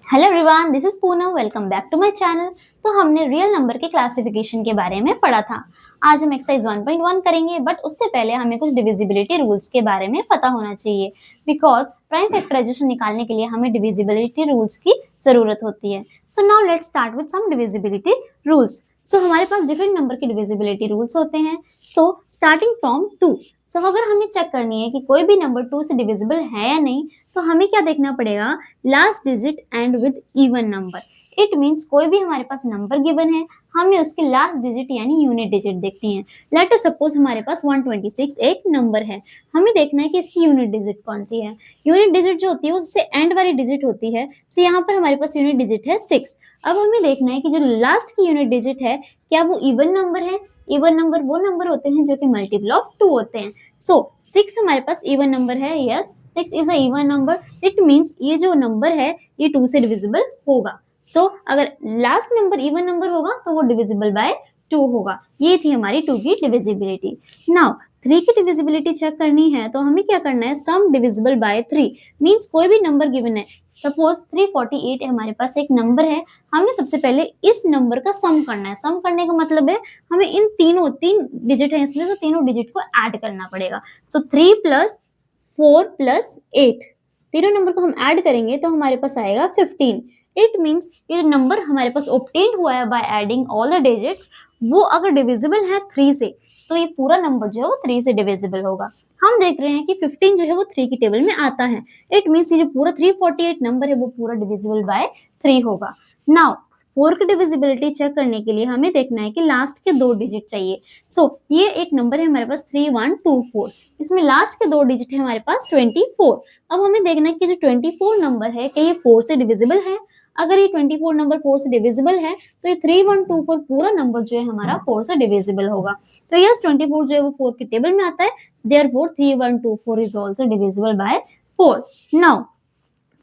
Hello everyone, this is Poonam. Welcome back to my channel. तो हमने real number के classification के बारे में पढ़ा था। आज हम एक्सरसाइज 1.1 करेंगे, बट उससे पहले हमें कुछ डिविजिबिलिटी रूल्स के बारे में पता होना चाहिए, बिकॉज प्राइम फैक्टराइजेशन निकालने के लिए हमें डिविजिबिलिटी रूल्स की जरूरत होती है। So now let's start with some divisibility rules. So हमारे पास डिफरेंट नंबर के डिविजिबिलिटी रूल्स होते हैं। So starting from 2। सो अगर हमें चेक करनी है कि कोई भी नंबर 2 से डिविजिबल है या नहीं, तो हमें क्या देखना पड़ेगा? Last digit and with even number. It means कोई भी हमारे पास नंबर गिवन है, हमें उसकी लास्ट डिजिट यानी यूनिट डिजिट देखती है। लेट अस सपोज हमारे पास 126 एक नंबर है, हमें देखना है कि इसकी यूनिट डिजिट कौन सी है। यूनिट डिजिट जो होती है उससे एंड वाली डिजिट होती है। सो यहाँ पर हमारे पास यूनिट डिजिट है 6। अब हमें देखना है कि जो लास्ट की यूनिट डिजिट है, क्या वो इवन नंबर है? इवन नंबर वो नंबर होते हैं जो कि मल्टीपल ऑफ 2 होते हैं। सो 6 हमारे पास इवन नंबर है। Yes, 6 is a even number. It means ये जो नंबर है ये 2 से डिविजिबल होगा। सो अगर लास्ट नंबर इवन नंबर होगा तो वो डिविजिबल बाय 2 होगा। ये थी हमारी 2 की डिविजिबिलिटी। नाउ 3 की डिविजिबिलिटी चेक करनी है तो हमें क्या करना है? सम डिविजिबल बाय 3 मीन्स कोई भी नंबर गिवन है। सपोज 348 हमारे पास एक नंबर है, हमें सबसे पहले इस नंबर का सम करना है। सम करने का मतलब है हमें इन तीन डिजिट है इसमें, तो तीनों डिजिट को ऐड करना पड़ेगा। सो 3 + 4 + 8, तीनों नंबर को हम ऐड करेंगे तो हमारे पास आएगा 15। इट मीन्स ये नंबर हमारे पास ऑब्टेन हुआ है by adding all the digits, वो अगर डिविजिबल है 3 से, तो ये पूरा नंबर जो है वो 3 से डिविजिबल होगा। हम देख रहे हैं कि 15 जो है वो 3 की टेबल में आता है। इट मीन्स ये जो पूरा 348 नंबर है वो पूरा डिविजिबल बाय 3 होगा। नाउ 4 की डिविजिबिलिटी चेक करने के लिए हमें देखना है कि लास्ट के 2 डिजिट चाहिए। सो ये एक नंबर है हमारे पास 3124, इसमें लास्ट के 2 डिजिट है हमारे पास 24। अब हमें देखना है कि जो 24 नंबर है क्या ये 4 से डिविजिबल है। अगर ये 24 नंबर 4 से डिविजिबल है तो ये 3124 पूरा नंबर जो है हमारा 4 से डिविजिबल होगा। तो यस, 24 जो है वो 4 की टेबल में आता है, therefore 3124 is also divisible by 4। Now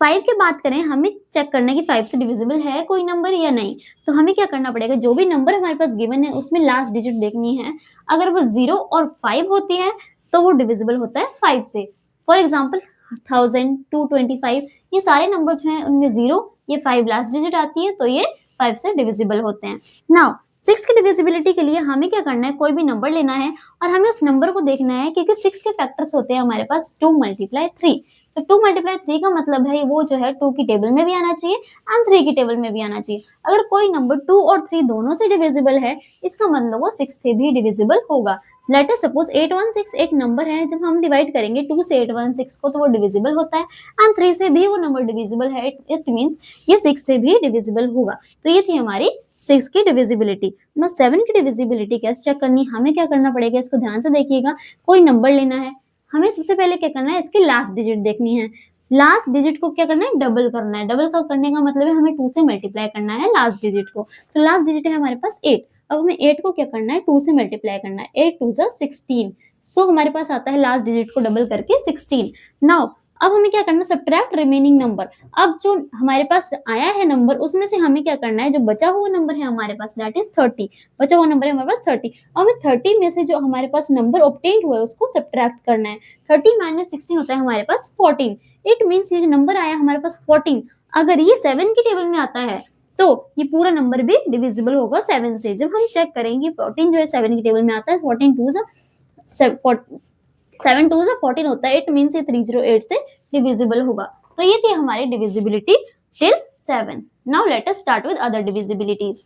5 की बात करें, हमें चेक करना है कि 5 से डिविजिबल है कोई नंबर या नहीं। तो हमें क्या करना पड़ेगा? जो भी नंबर हमारे पास गिवन है उसमें लास्ट डिजिट देखनी है। अगर वो 0 और 5 होती है तो वो डिविजिबल होता है 5 से। फॉर एग्जाम्पल 1000, 225, ये सारे नंबर जो हैं उनमें 0 ये 5 लास्ट डिजिट आती है, तो ये 5 से डिविजिबल होते हैं। नाउ 6 की डिविजिबिलिटी के लिए हमें क्या करना है? कोई भी नंबर लेना है और हमें उस नंबर को देखना है, क्योंकि 6 के फैक्टर्स होते हैं हमारे पास 2 × 3। तो 2 × 3 का मतलब है वो जो है 2 की टेबल में भी आना चाहिए एंड 3 की टेबल में भी आना चाहिए। अगर कोई नंबर 2 और 3 दोनों से डिविजिबल है, इसका मतलब वो 6 से भी डिविजिबल होगा। लेट अस सपोज 816 एक नंबर है, जब हम डिवाइड करेंगे 2 से 816 को तो वो डिविजिबल होता है एंड 3 से भी वो नंबर डिविजिबल है। इट मीन्स ये 6 से भी डिविजिबल होगा। तो ये थी हमारी 6 की डिविजिबिलिटी। नो 7 की डिविजिबिलिटी कैसे चेक करनी, हमें क्या करना पड़ेगा? इसको ध्यान से देखिएगा। कोई नंबर लेना है, हमें सबसे पहले क्या करना है? इसकी लास्ट डिजिट देखनी है। लास्ट डिजिट को क्या करना है? डबल करना है। डबल का करने का मतलब है हमें 2 से मल्टीप्लाई करना है लास्ट डिजिट को। तो लास्ट डिजिट है हमारे पास 8। अब हमें 8 को क्या करना है? 2 से मल्टीप्लाई करना है। 8 2 जा 16। सो हमारे पास आता है लास्ट डिजिट को डबल करके 16। नाउ अब हमें क्या करना है? Subtract remaining number. अब जो हमारे पास आया है नंबर, उसमें से हमें क्या करना है? जो बचा हुआ नंबर है हमारे पास, दैट इज 30। बचा हुआ नंबर है हमारे पास 30। अब हमें 30 में से जो हमारे पास नंबर ऑब्टेन हुआ है उसको सब्ट्रैक्ट करना है। 30 - 16 होता है हमारे पास 14। इट मीन्स ये जो नंबर आया हमारे पास 14, अगर ये 7 की टेबल में आता है तो ये पूरा नंबर भी डिविजिबल होगा 7 से। जब हम चेक करेंगे 14 जो है 7 की टेबल में आता है, 14 2 जा 7 2 जा 14 होता है। इट मीन्स ये 308 से डिविजिबल होगा। तो ये थी हमारी divisibility till 7। Now let us start with other divisibilities.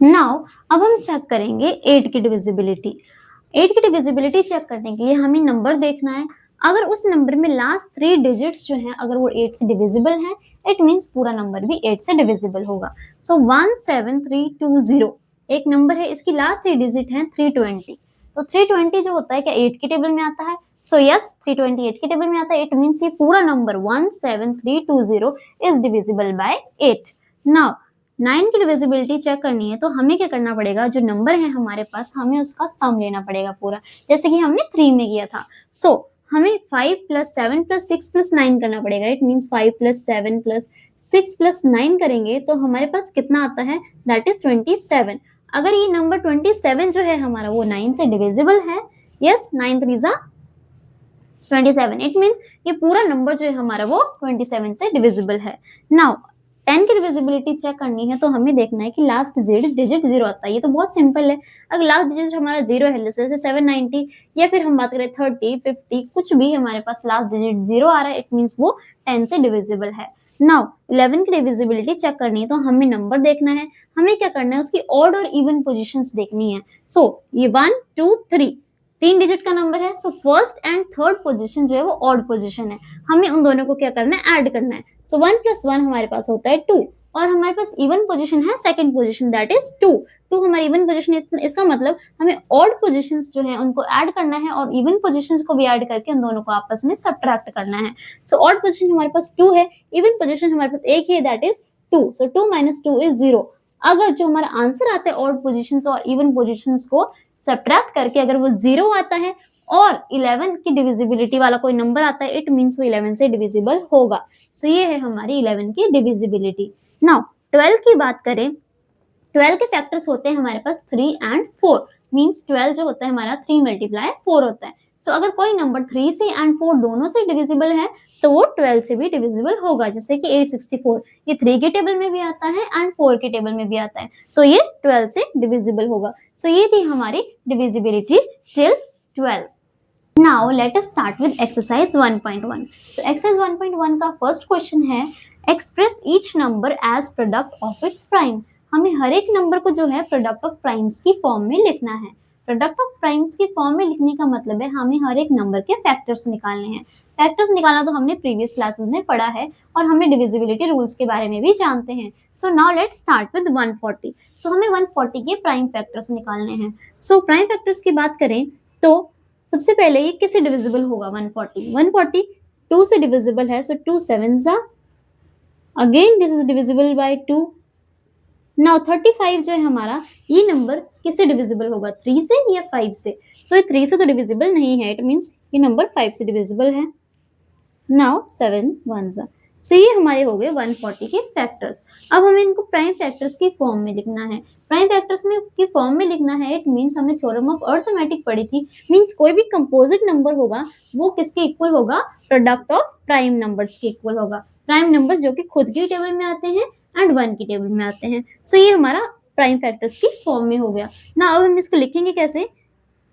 Now अब हम चेक करेंगे 8 की डिविजिबिलिटी। 8 की डिविजिबिलिटी चेक करने के लिए हमें नंबर देखना है। अगर उस नंबर में लास्ट 3 डिजिट्स जो हैं अगर वो 8 से डिविजिबल है, इट मीन्स पूरा नंबर भी 8 से डिविजिबल होगा। सो 17320 एक नंबर है, इसकी लास्ट 3 डिजिट हैं 320। तो 320 जो होता है क्या 8 की टेबल में आता है? सो यस, 328 की टेबल में आता है। इट मीन्स ये पूरा number 17320 is divisible by 8। Now 9 की डिविजिबिलिटी चेक करनी है तो हमें क्या करना पड़ेगा? जो नंबर है हमारे पास हमें उसका सम लेना पड़ेगा पूरा, जैसे कि हमने 3 में किया था। सो हमें 5 + 7 + 6 + 9 करना पड़ेगा। इट मीन्स 5 + 7 + 6 + 9 करेंगे तो हमारे पास कितना आता है? That is 27। अगर ये नंबर 27 जो है हमारा वो 9 से डिविजिबल है, यस 9 3 जा 27। इट मीन्स ये पूरा नंबर जो है हमारा वो 27 से डिविजिबल है। नाउ 10 की डिविजिबिलिटी चेक करनी है तो हमें देखना है कि लास्ट डिजिट 0 आता है। ये तो बहुत सिंपल है। अगर लास्ट डिजिट हमारा 0 है, जैसे 790 या फिर हम बात करें 30, 50, कुछ भी हमारे पास लास्ट डिजिट 0 आ रहा है, इट मीन्स वो 10 से डिविजिबल है। नाउ 11 की डिविजिबिलिटी चेक करनी है तो हमें नंबर देखना है। हमें क्या करना है, उसकी ऑड और इवन पोजीशंस देखनी है। सो ये 1, 2, 3 3 डिजिट का नंबर है। So first and third position जो है वो ऑड पोजीशन है। हमें उन दोनों को क्या करना है, ऐड करना है। सो 1 + 1 हमारे पास होता है 2 और हमारे पास इवन पोजीशन है सेकंड पोजीशन, दैट इज 2। 2 हमारी इवन पोजीशन है, इसका मतलब हमें ऑड पोजीशंस जो है उनको ऐड करना है और इवन पोजीशंस को भी ऐड करके उन दोनों को आपस में सब्ट्रैक्ट करना है। सो ऑड पोजीशन हमारे पास 2 है, इवन पोजीशन हमारे पास एक ही है, दैट इज 2। So 2 - 2 is 0। अगर जो हमारा आंसर आता है ऑड पोजीशंस और इवन पोजीशंस को सब्ट्रैक्ट करके अगर वो 0 आता है और 11 की डिविजिबिलिटी वाला कोई नंबर आता है, इट मीन्स वो 11 से डिविजिबल होगा। सो ये है हमारी 11 की डिविजिबिलिटी। नाउ 12 की बात करें, 12 के फैक्टर्स होते हैं हमारे पास 3 and 4, मीन्स 12 जो होता है हमारा 3 × 4 होता है। सो अगर कोई नंबर 3 से एंड 4 दोनों से डिविजिबल है तो वो 12 से भी डिविजिबल होगा, जैसे कि 864 ये 3 के टेबल में भी आता है एंड 4 के टेबल में भी आता है, तो ये 12 से डिविजिबल होगा। सो ये थी हमारी divisibility till 12। Now let us start with exercise 1.1. So exercise 1.1 का फर्स्ट क्वेश्चन है, express each number as product of its prime। हमें हर एक नंबर को जो है प्रोडक्ट ऑफ प्राइम्स की फॉर्म में लिखना है। प्रोडक्ट ऑफ प्राइम्स की फॉर्म में लिखने का मतलब है हमें हर एक नंबर के फैक्टर्स निकालने हैं। फैक्टर्स निकालना तो हमने प्रीवियस क्लासेस में पढ़ा है और हमने डिविजिबिलिटी रूल्स के बारे में भी जानते हैं। सो नाउ लेट्स स्टार्ट विद 140। सो हमें 140 के प्राइम फैक्टर्स निकालने हैं। सो प्राइम फैक्टर्स की बात करें तो सबसे पहले ये किससे डिविजिबल होगा, 140 2 से डिविजिबल है। सो 2 7s again this is divisible by 2। Now 35 जो है हमारा, ये नंबर किससे डिविजिबल होगा, 3 से या 5 से। सो ये 3 से तो डिविजिबल नहीं है, इट मीन्स ये नंबर 5 से डिविजिबल है। Now 7 1s। सो ये हमारे हो गए 140 के फैक्टर्स। अब हमें इनको प्राइम फैक्टर्स की फॉर्म में लिखना है। प्राइम फैक्टर्स में की फॉर्म में लिखना है, इट मीन्स हमने थ्योरम ऑफ अरिथमेटिक पढ़ी थी, मीन्स कोई भी कंपोजिट नंबर होगा वो किसके इक्वल होगा, प्रोडक्ट ऑफ प्राइम नंबर्स के इक्वल होगा। प्राइम नंबर्स जो कि खुद की टेबल में आते हैं एंड 1 की टेबल में आते हैं। सो ये हमारा प्राइम फैक्टर्स की फॉर्म में हो गया ना। अब हम इसको लिखेंगे कैसे,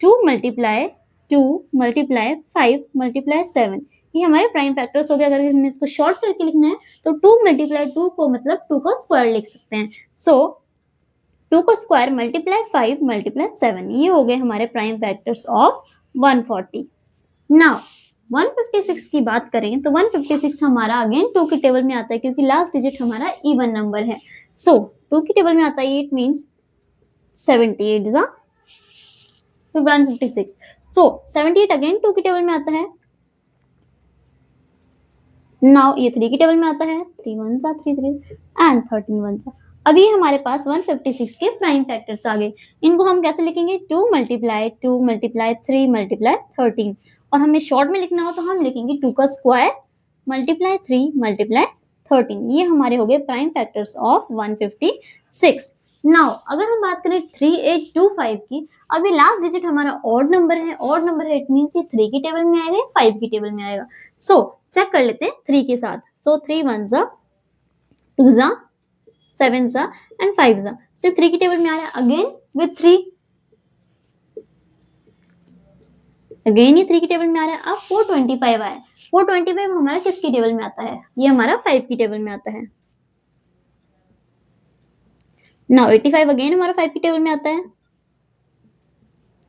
2 × 2 × 5 × 7, ये हमारे प्राइम फैक्टर्स हो गए। अगर हमें इसको शॉर्ट करके लिखना है तो 2 × 2 को मतलब 2 का स्क्वायर लिख सकते हैं। सो 2 का स्क्वायर × 5 × 7, ये हो गए हमारे प्राइम फैक्टर्स ऑफ 140। नाउ 156 की बात करें तो 156 हमारा अगेन 2 की टेबल में आता है क्योंकि लास्ट डिजिट हमारा इवन नंबर है। सो 2 की टेबल में आता है, इट मीन्स 78 तो 156। सो 78 अगेन 2 की टेबल में आता है। नाउ ये 3 की टेबल में आता है, 3 1s 3 3 एंड 13 1s। अब ये हमारे पास 156 के प्राइम फैक्टर्स आ गए। इनको हम कैसे लिखेंगे, 2 × 2 × 3 × 13, और हमें शॉर्ट में लिखना हो तो हम लिखेंगे 2 का स्क्वायर × 3 × 13। ये हमारे हो गए प्राइम फैक्टर्स ऑफ 156। नाउ अगर हम बात करें 3825 की, अभी लास्ट डिजिट हमारा ऑड नंबर है, इट मीन्स ये 3 की टेबल में आएगा, 5 की टेबल में आएगा। सो चेक कर लेते हैं 3 के साथ। सो 3 1s 2s 7s and 5s। सो 3 की टेबल में आ रहा है अगेन विद 3, अगेन ये 3 की टेबल में आ रहा है। अब 425 आया, 425 हमारा किसकी टेबल में आता है, ये हमारा 5 की टेबल में आता है। नाउ 85 अगेन हमारा 5 की टेबल में आता है।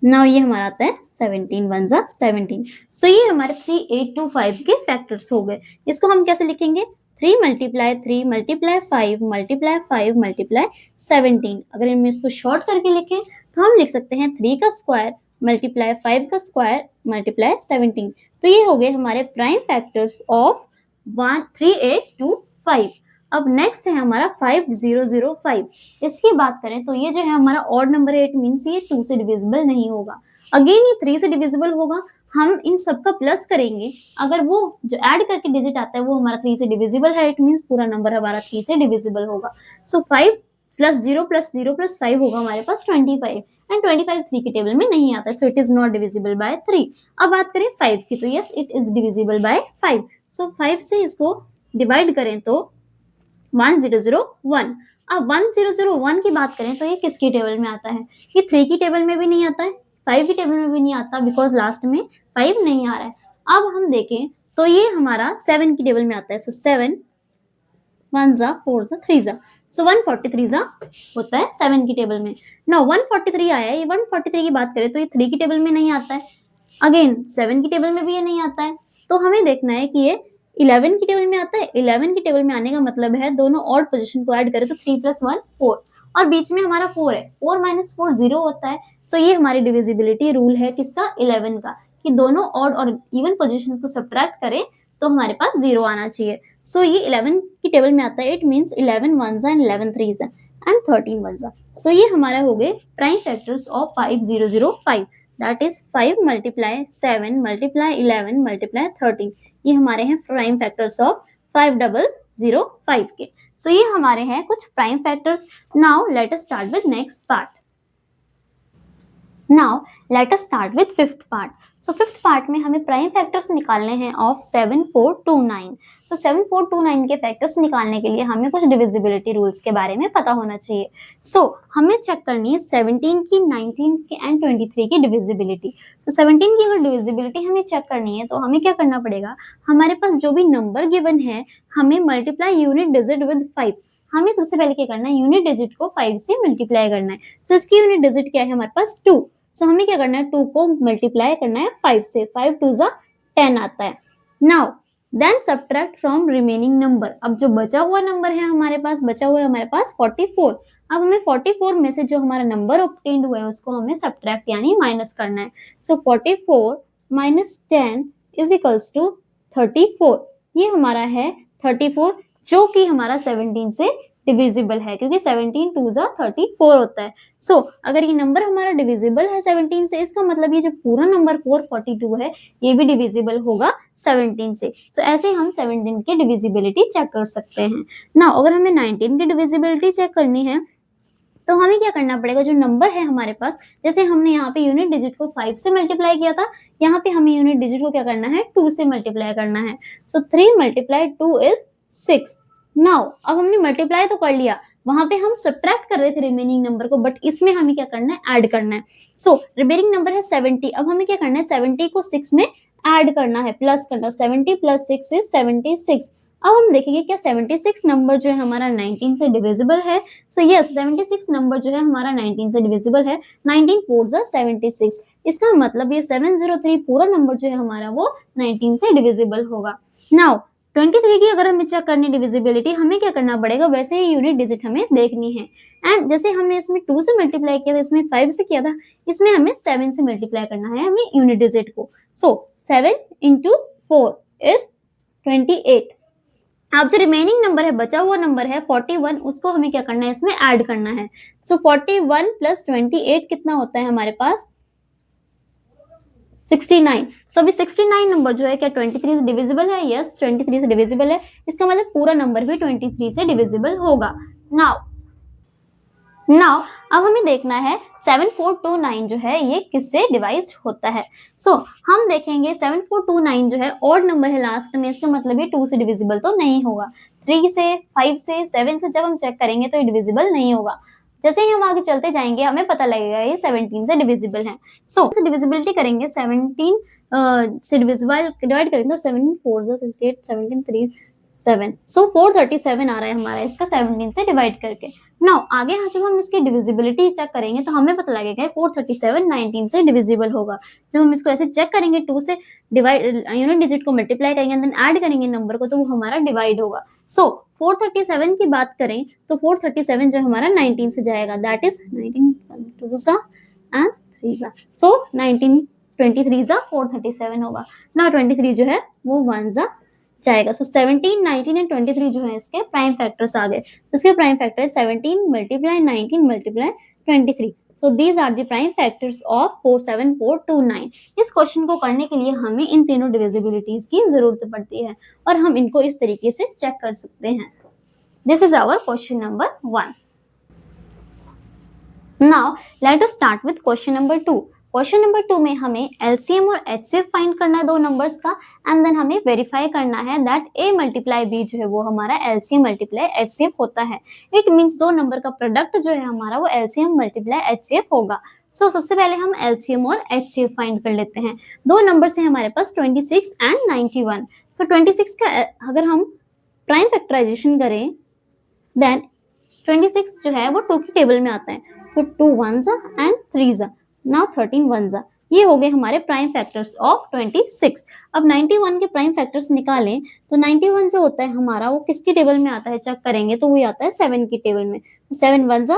नाउ ये हमारा आता है 17 1s 17। सो ये हमारे 3825 के फैक्टर्स हो गए। इसको हम कैसे लिखेंगे, 3 × 3 × 5 × 5 × 17। अगर हम इसको शॉर्ट करके लिखें तो हम लिख सकते हैं 3 का स्क्वायर × 5 का स्क्वायर × 17। तो ये हो गए हमारे प्राइम फैक्टर्स ऑफ 3825। अब नेक्स्ट है हमारा 5005। इसकी बात करें तो ये जो है हमारा ऑड नंबर है, इट मीन्स ये 2 से डिविजिबल नहीं होगा। अगेन ये 3 से डिविजिबल होगा। हम इन सबका प्लस करेंगे, अगर वो जो ऐड करके डिजिट आता है वो हमारा 3 से डिविजिबल है, इट मीन्स पूरा नंबर हमारा 3 से डिविजिबल होगा। सो 5 + 0 + 0 + 5 होगा हमारे पास 25, एंड 25 3 की टेबल में नहीं आता है, so it is not divisible by 3। अब बात करें 5 की, तो yes it is divisible by 5। सो 5 से इसको डिवाइड करें तो 1001। अब 1001 की बात करें तो ये किसकी टेबल में आता है? ये 3 की टेबल में भी नहीं आता है, 5 की टेबल में भी नहीं आता, बिकॉज लास्ट में 5 नहीं आ रहा है। अब हम देखें तो ये हमारा 7 की टेबल में आता है। सो 7 1 जा 4 जा 3 जा, सो 143 जा होता है 7 की टेबल में। नाउ 143 आया है, ये 143 की बात करें तो ये 3 की टेबल में नहीं आता है, अगेन 7 की टेबल में भी ये नहीं आता है। तो हमें देखना है कि ये 11 की टेबल में आता है। 11 की टेबल में आने का मतलब है दोनों ऑड पोजीशन को ऐड करें तो 3 + 1 4, और बीच में हमारा 4 है, 4 - 4 0 होता है। सो ये हमारी डिविजिबिलिटी रूल है किसका? 11 का, कि दोनों ऑड और इवन पोजीशंस को सब्ट्रैक्ट करें तो हमारे पास 0 आना चाहिए। सो ये 11 की टेबल में आता है, it means 11 1s and 11 3s and 13 1s। सो ये हमारा हो गए prime factors of 5005, that is 5 × 7 × 11 × 13। ये हमारे हैं प्राइम फैक्टर्स ऑफ 5005 के। सो ये हमारे हैं कुछ prime factors. Now let us start with next part. Now let us start with fifth part. So fifth part में हमें प्राइम फैक्टर्स निकालने हैं ऑफ 7429। तो 7429 के फैक्टर्स निकालने के लिए हमें कुछ डिविजिबिलिटी रूल्स के बारे में पता होना चाहिए। सो हमें चेक करनी है 17 की, 19 की एंड 23 की डिविजिबिलिटी। तो 17 की अगर डिविजिबिलिटी हमें चेक करनी है तो हमें क्या करना पड़ेगा? हमारे पास जो भी नंबर गिवन है हमें मल्टीप्लाई यूनिट डिजिट विद 5। हमें सबसे पहले क्या करना है? यूनिट डिजिट को 5 से मल्टीप्लाई करना है। सो इसकी यूनिट डिजिट क्या है हमारे पास? 2। सो हमें क्या करना है? 2 को मल्टीप्लाई करना है 5 से, 5 2 जा 10 आता है। Now then subtract from remaining number. अब जो बचा हुआ नंबर है हमारे पास, बचा हुआ है हमारे पास 44। अब हमें 44 में से जो हमारा नंबर ऑब्टेन्ड हुआ है उसको हमें सब्ट्रैक्ट यानी माइनस करना है। सो 44 - 10 इज इक्वल्स टू 34। ये हमारा है 34, जो कि हमारा 17 से डिविजिबल है, क्योंकि 17 2 जा 34 होता है। सो अगर ये नंबर हमारा डिविजिबल है 17 से, इसका मतलब ये जो पूरा नंबर 442 है ये भी डिविजिबल होगा 17 से। सो ऐसे हम 17 की डिविजिबिलिटी चेक कर सकते हैं। नाउ अगर हमें 19 की डिविजिबिलिटी चेक करनी है तो हमें क्या करना पड़ेगा? जो नंबर है हमारे पास, जैसे हमने यहाँ पे यूनिट डिजिट को 5 से मल्टीप्लाई किया था, यहाँ पे हमें यूनिट डिजिट को क्या करना है? 2 से मल्टीप्लाई करना है। सो 3 × 2 इज 6। नाउ अब हमने मल्टीप्लाई तो कर लिया, वहां पे हम सब्ट्रैक्ट कर रहे थे रिमेनिंग नंबर को, बट इसमें हमें क्या करना है? ऐड करना है। सो रिमेनिंग नंबर है 70। अब हमें क्या करना है? 70 को 6 में ऐड करना है, प्लस करना है। 70 + 6 इज 76। अब हम देखेंगे क्या 76 नंबर जो है हमारा 19 से डिविजिबल है। सो यस 76 नंबर जो है हमारा 19 से डिविजिबल है। 19 4 जा 76, इसका मतलब ये 703 पूरा नंबर जो है हमारा वो 19 से डिविजिबल होगा। नाउ 23 की अगर हमें चेक करनी डिविजिबिलिटी, हमें क्या करना पड़ेगा? वैसे ही यूनिट डिजिट हमें देखनी है, एंड जैसे हमने इसमें 2 से मल्टीप्लाई किया था, इसमें 5 से किया था, इसमें हमें 7 से मल्टीप्लाई करना है हमें यूनिट डिजिट को। सो 7 × 4 इज 28। अब जो रिमेनिंग नंबर है, बचा हुआ नंबर है 41, उसको हमें क्या करना है? इसमें ऐड करना है। सो 41 + 28 कितना होता है हमारे पास? 69। सो अभी 69 नंबर जो है क्या 23 से डिविजिबल है? यस 23 से डिविजिबल है, इसका मतलब पूरा नंबर भी 23 से डिविजिबल होगा। नाउ अब हमें देखना है 7429 जो है ये किससे डिवाइड होता है। सो हम देखेंगे 7429 जो है ऑड नंबर है लास्ट में, इसका मतलब ये 2 से डिविजिबल तो नहीं होगा। 3 से, 5 से, 7 से जब हम चेक करेंगे तो ये डिविजिबल नहीं होगा। जैसे ही हम आगे चलते जाएंगे हमें पता लगेगा ये 17 से डिविजिबल है। सो डिविजिबिलिटी करेंगे 17 से डिवाइड करेंगे तो 7 4 68 17 3 7, सो 437 आ रहा है हमारा इसका 17 से डिवाइड करके। नाउ आगे जब हम इसकी डिविजिबिलिटी चेक करेंगे तो हमें पता लगेगा 437 19 से डिविजिबल होगा। जब हम इसको ऐसे चेक करेंगे 2 से डिवाइड यूनिट डिजिट को मल्टीप्लाई करेंगे देन ऐड करेंगे नंबर को, तो वो हमारा डिवाइड होगा। सो 437 की बात करें तो 437 जो हमारा 19 से जाएगा, दैट इज 19 2 सा एंड 3 सा, सो 19 23 सा 437 होगा। ना 23 जो है वो 1 सा जाएगा। सो 17 19 एंड 23 जो है इसके प्राइम फैक्टर्स आ गए। तो इसके prime factor 17 × 19 × 23। So these are the prime factors of 47429। इस क्वेश्चन को करने के लिए हमें इन तीनों डिविजिबिलिटीज की जरूरत पड़ती है और हम इनको इस तरीके से चेक कर सकते हैं। This is our question number 1। Now let us start with question number 2. Question number 2 में हमें एलसीएम और एचसीएफ फाइंड करना है दो नंबर्स का, एंड देन हमें वेरीफाई करना है दैट ए मल्टीप्लाई बी जो है वो हमारा एलसीएम मल्टीप्लाई एचसीएफ होता है। इट मींस दो नंबर का प्रोडक्ट जो है हमारा वो एलसीएम मल्टीप्लाई एचसीएफ होगा। सो सबसे पहले हम एलसीएम और एचसीएफ फाइंड कर लेते हैं। दो नंबर्स हैं हमारे पास 26 एंड 91। सो 26 का अगर हम प्राइम फैक्टराइजेशन करें देन 26 जो है वो 2 की टेबल में आता है। सो 2 1s and 3s, now 13 1s। ये हो गए हमारे प्राइम फैक्टर्स ऑफ 26। अब 91 के प्राइम फैक्टर्स निकालें तो 91 जो होता है हमारा वो किसकी टेबल में आता है चेक करेंगे तो वो आता है 7 की टेबल में। 7 1s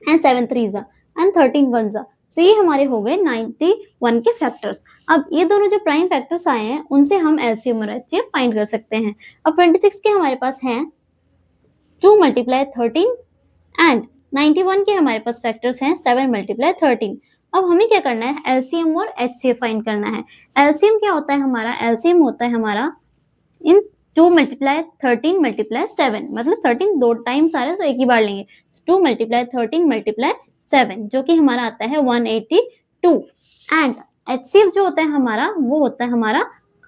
and 7 3s and 13 1s। सो ये हमारे हो गए 91 के फैक्टर्स। अब ये दोनों जो प्राइम फैक्टर्स आए हैं उनसे हम एलसीएम और एचसीएफ फाइंड कर सकते हैं। अब 26 के हमारे पास हैं 2 मल्टीप्लाई 13 एंड 91 के हमारे पास फैक्टर्स हैं 7 मल्टीप्लाई 13। अब हमें क्या करना है एलसीएम और एचसीएफ फाइंड करना है। एलसीएम क्या होता है हमारा, एलसीएम होता है हमारा इन 2 मल्टीप्लाई 13 मल्टीप्लाई 7, मतलब 13 दो टाइम्स आ रहे हैं तो एक ही बार लेंगे। 2 मल्टीप्लाई 13 मल्टीप्लाई 7 जो कि हमारा आता है 182। एंड एचसीएफ जो होता है हमारा वो होता है हमारा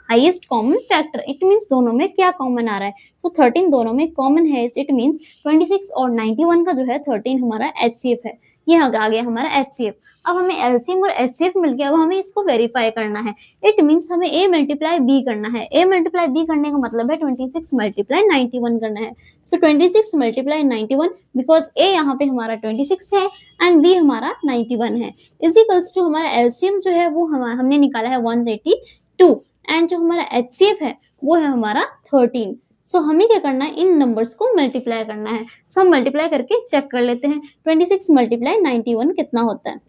highest common factor. It means दोनों में क्या कॉमन आ रहा है, सो 13 दोनों में कॉमन है। इट मींस 26 और 91 का जो है 13 हमारा एचसीएफ है। ये आ गया हमारा एचसीएफ। अब हमें एलसीएम और एचसीएफ मिल गया, अब हमें इसको वेरीफाई करना है। इट मींस हमें ए मल्टीप्लाई बी करना है। ए मल्टीप्लाई बी करने का मतलब है 26 मल्टीप्लाई 91 करना है। सो 26 मल्टीप्लाई 91 बिकॉज ए यहाँ पे हमारा 26 है एंड बी हमारा 91 है, इज इक्वल्स टू हमारा एलसीएम जो है वो हमने निकाला है 182 एंड जो हमारा एचसीएफ है वो है हमारा 13। सो हमें क्या करना है इन नंबर्स को मल्टीप्लाई करना है। सो हम मल्टीप्लाई करके चेक कर लेते हैं 26 मल्टीप्लाई 91 कितना होता है।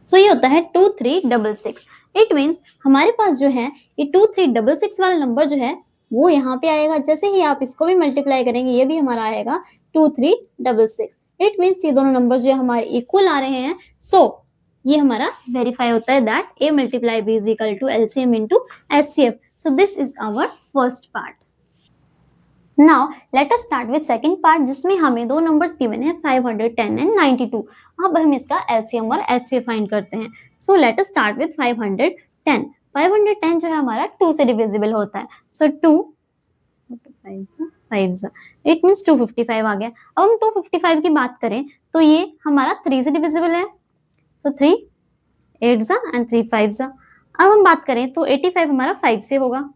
सो ये होता है 2366। इट मींस हमारे पास जो है ये 2366 वाला नंबर जो है वो यहाँ पे आएगा। जैसे ही आप इसको भी मल्टीप्लाई करेंगे ये भी हमारा आएगा 2366। इट मींस ये दोनों नंबर जो है हमारे इक्वल आ रहे हैं। सो ये हमारा वेरीफाई होता है that A multiply B is equal to LCM into HCF. So this is our first part. Now let us start with second part जिसमें हमें दो नंबर्स गिवन है 510 एंड 92। अब हम इसका एलसीएम और एचसीएफ फाइंड करते हैं। So let us start with 510। 510 जो है हमारा 2 से डिविजिबल होता है। सो 2 5 इट मींस 255 आ गया। अब हम 255 की बात करें तो ये हमारा 3 से डिविजिबल है। सो 3 8 एंड 3 5। अब हम बात करें तो 85 हमारा 5 से होगा,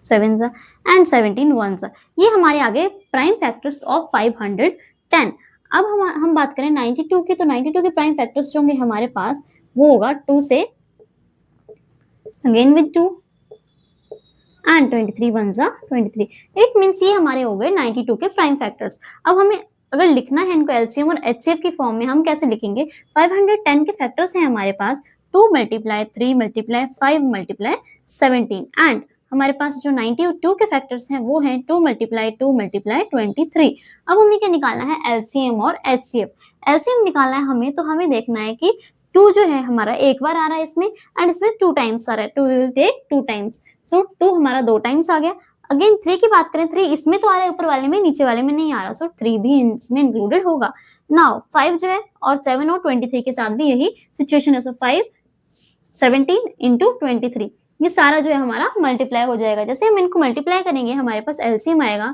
7 एंड 17 1। ये हमारे आगे प्राइम फैक्टर्स ऑफ 510। अब हम बात करें 92 की तो 92 के प्राइम फैक्टर्स जो होंगे हमारे पास वो होगा 2 से again with 2 and 23 1 23। It means ये हमारे हो गए 92 के प्राइम फैक्टर्स। अब हमें अगर लिखना है इनको एलसीएम और एचसीएफ की फॉर्म में हम कैसे लिखेंगे। 510 के फैक्टर्स हैं हमारे पास 2 मल्टीप्लाई 3 मल्टीप्लाई 5 मल्टीप्लाई 17 एंड हमारे पास जो 92 के फैक्टर्स हैं वो हैं 2 मल्टीप्लाई 2 मल्टीप्लाई 23। अब हमें क्या निकालना है एलसीएम और एचसीएफ। एलसीएम निकालना है हमें तो हमें देखना है कि 2 जो है हमारा एक बार आ रहा है इसमें एंड इसमें 2 टाइम्स आ रहा है। 2 विल टेक 2 टाइम्स। सो 2 हमारा 2 टाइम्स आ गया। अगेन 3 की बात करें 3 इसमें तो आ रहा है ऊपर वाले में, नीचे वाले में नहीं आ रहा। सो 3 भी इसमें इंक्लूडेड होगा। नाउ 5 जो है और 7 और 23 के साथ भी यही सिचुएशन है। सो 5 17 इंटू 23 ये सारा जो है हमारा मल्टीप्लाई हो जाएगा। जैसे हम इनको मल्टीप्लाई करेंगे हमारे पास एलसीएम आएगा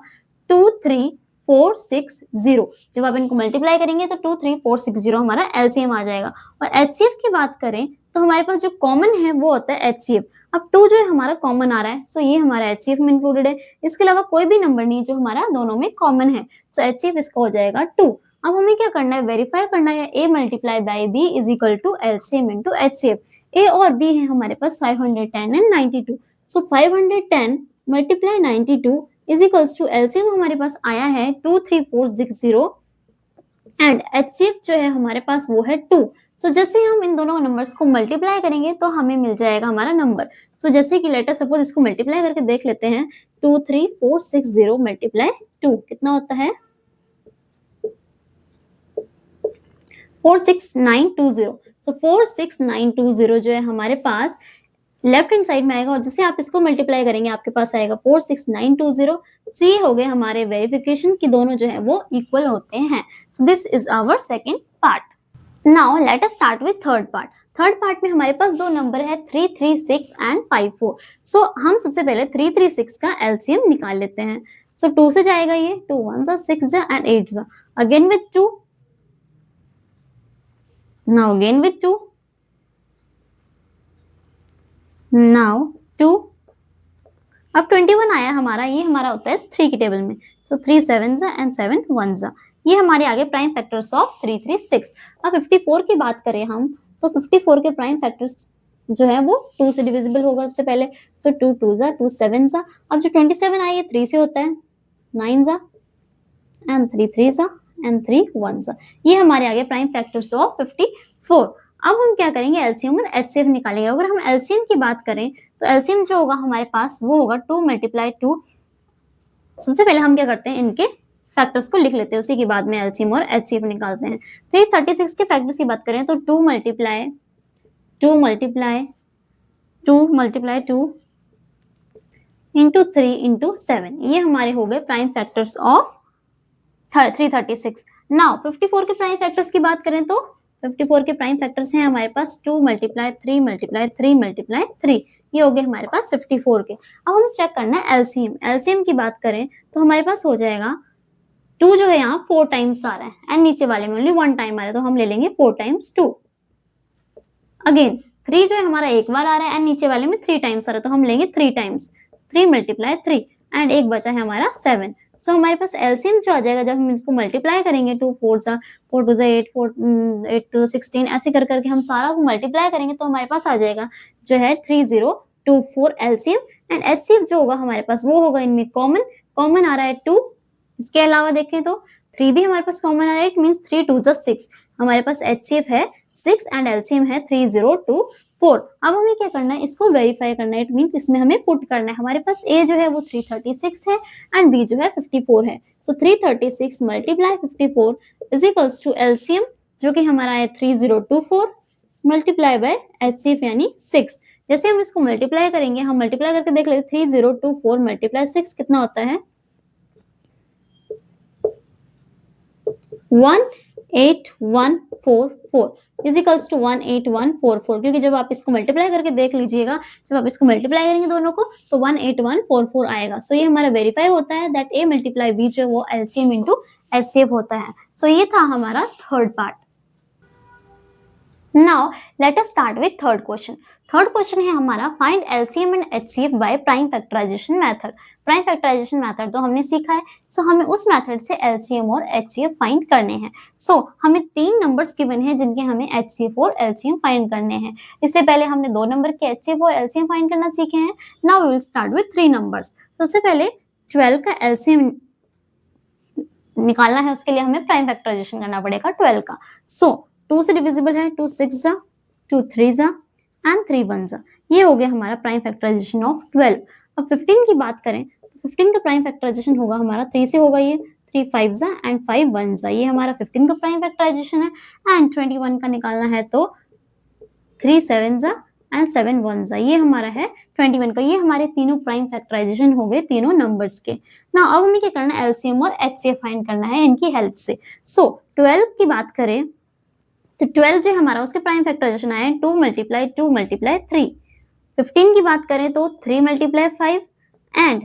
23460। जब आप इनको मल्टीप्लाई करेंगे तो 23460 हमारा एलसीएम आ जाएगा। और एचसीएफ की बात करें तो हमारे पास जो कॉमन है वो होता है एचसीएफ। अब 2 जो है हमारा कॉमन आ रहा है सो ये हमारा एचसीएफ में इंक्लूडेड है। इसके अलावा कोई भी नंबर नहीं जो हमारा दोनों में कॉमन है। सो एचसीएफ इसका हो जाएगा 2। अब हमें क्या करना है वेरीफाई करना है A multiply by B is equal to LCM into HCF. A और बी है हमारे पास 510 and 92। So 510 multiply 92 is equals to LCM हमारे पास आया है 23460 एंड एचसीएफ जो है हमारे पास वो है 2। सो जैसे हम इन दोनों नंबर्स को मल्टीप्लाई करेंगे तो हमें मिल जाएगा हमारा नंबर। सो जैसे कि लेटर सपोज इसको मल्टीप्लाई करके देख लेते हैं 23460 मल्टीप्लाई 2 कितना होता है 46920। सो 46920 जो है हमारे पास लेफ्ट हैंड साइड में आएगा और जैसे आप इसको मल्टीप्लाई करेंगे आपके पास आएगा 46920। तो ये हो गए हमारे वेरिफिकेशन कि दोनों जो है वो इक्वल होते हैं। So this is our second part. Now let us start with third part. Third part में हमारे पास दो नंबर है 336 एंड 54। सो हम सबसे पहले 336 का एलसीएम निकाल लेते हैं। सो 2 से जाएगा ये, 2 1 जा 6 जा एंड 8 जा, again with 2, now again with 2, now 2, अब 21 आया हमारा, ये हमारा होता है 3 की टेबल में। सो 3 7 जा एंड 7 1 जा, ये हमारे आगे प्राइम फैक्टर्स ऑफ 336। अब 54 की बात करें हम, तो 54 के प्राइम फैक्टर्स जो है वो 2 से डिविजिबल होगा सबसे पहले। सो 2 2 जा 2 7 जा, अब जो 27 आया ये 3 से होता है, 9 जा एंड 3 3 जा एंड 3 1 जा, ये हमारे आगे प्राइम फैक्टर्स ऑफ 54। अब हम क्या करेंगे, एलसीएम और एचसीएफ निकालेंगे। अगर हम एलसीएम की बात करें तो एलसीएम जो होगा हमारे पास वो होगा 2 × 2। सबसे पहले हम क्या करते हैं, इनके फैक्टर्स को लिख लेते हैं, उसी के बाद में एलसीएम और एचसीएफ निकालते हैं। 336 के फैक्टर्स की बात करें तो 2 × 2 इंटू 3 इंटू 7, ये हमारे हो गए प्राइम फैक्टर्स ऑफ 336। नाउ 54 के प्राइम फैक्टर्स की बात करें तो 54 के प्राइम फैक्टर्स हैं हमारे पास 2 × 3 × 3 × 3, ये हो गए हमारे पास 54 के। अब हम चेक करना है एलसीएम। एलसीएम की बात करें तो हमारे पास हो जाएगा 2 जो है यहाँ 4 टाइम्स आ रहा है एंड नीचे वाले में ओनली 1 टाइम आ रहा है, तो हम ले लेंगे 4 टाइम्स 2। अगेन 3 जो है हमारा एक बार आ रहा है एंड नीचे वाले में 3 टाइम्स आ रहा है, तो हम लेंगे 3 टाइम्स 3 × 3 एंड एक बचा है हमारा 7। सो हमारे पास एलसीएम जो आ जाएगा जब हम इसको मल्टीप्लाई करेंगे 2 4 जा 4 2 जा 8 4 8 2 16, ऐसे कर करके हम सारा को मल्टीप्लाई करेंगे तो हमारे पास आ जाएगा जो है 3024 एलसीएम। एंड एचसीएफ जो होगा हमारे पास वो होगा इनमें कॉमन आ रहा है 2। इसके अलावा देखें तो 3 भी हमारे पास कॉमन आ रहा है, इट मींस 3 2 जा 6, हमारे पास एचसीएफ है 6 एंड एलसीएम है 3024। अब हमें क्या करना है, इसको वेरीफाई करना है, इट मींस इसमें हमें पुट करना है। हमारे पास ए जो है वो 336 है एंड बी जो है 54 है। सो 336 × 54 इज इक्वल्स टू एलसीएम जो कि हमारा है 3024 मल्टीप्लाई बाय एचसीएफ यानी 6। जैसे हम इसको मल्टीप्लाई करेंगे, हम मल्टीप्लाई करके देख लेते 3024 × 6 कितना होता है 18144 इज इक्वल्स टू 18144, क्योंकि जब आप इसको मल्टीप्लाई करके देख लीजिएगा, जब आप इसको मल्टीप्लाई करेंगे दोनों को तो 18144 आएगा। सो ये हमारा वेरीफाई होता है दैट ए मल्टीप्लाई बी जो वो एलसीएम इंटू एचसीएफ होता है। सो ये था हमारा third part. Now let us start with third question. Third question है हमारा find LCM and HCF by prime factorization method. Prime factorization method तो हमने सीखा है, सो हमें उस मेथड से एलसीएम और एचसीएफ फाइंड करने हैं। सो हमें 3 नंबर्स गिवन है जिनके हमें एचसीएफ और एलसीएम फाइंड करने हैं। इससे पहले हमने 2 नंबर के एचसीएफ और एलसीएम फाइंड करना सीखे हैं। Now we will start with 3 numbers. सबसे पहले 12 का एलसीएम निकालना है, उसके लिए हमें प्राइम फैक्टराइजेशन करना पड़ेगा 12 का। सो 2 से डिविजिबल है, 2 6 जा 2 3 जा एंड 3 1 जा, ये हो गया हमारा प्राइम फैक्टराइजेशन ऑफ 12। अब 15 की बात करें तो 15 का प्राइम फैक्टराइजेशन होगा हमारा 3 से होगा, ये 3 5 जा एंड 5 1 जा, ये हमारा 15 का प्राइम फैक्टराइजेशन है। एंड 21 का निकालना है तो 3 7 जा एंड 7 1 जा, ये हमारा है 21 का। ये हमारे तीनों प्राइम फैक्टराइजेशन हो गए तीनों नंबर्स के। ना अब हमें क्या करना है, एलसीएम और एचसीएफ फाइंड करना है इनकी हेल्प से। सो 12 की बात करें तो 12 जो हमारा उसके प्राइम फैक्टराइजेशन आए 2 × 2 × 3। 15 की बात करें तो 3 × 5 एंड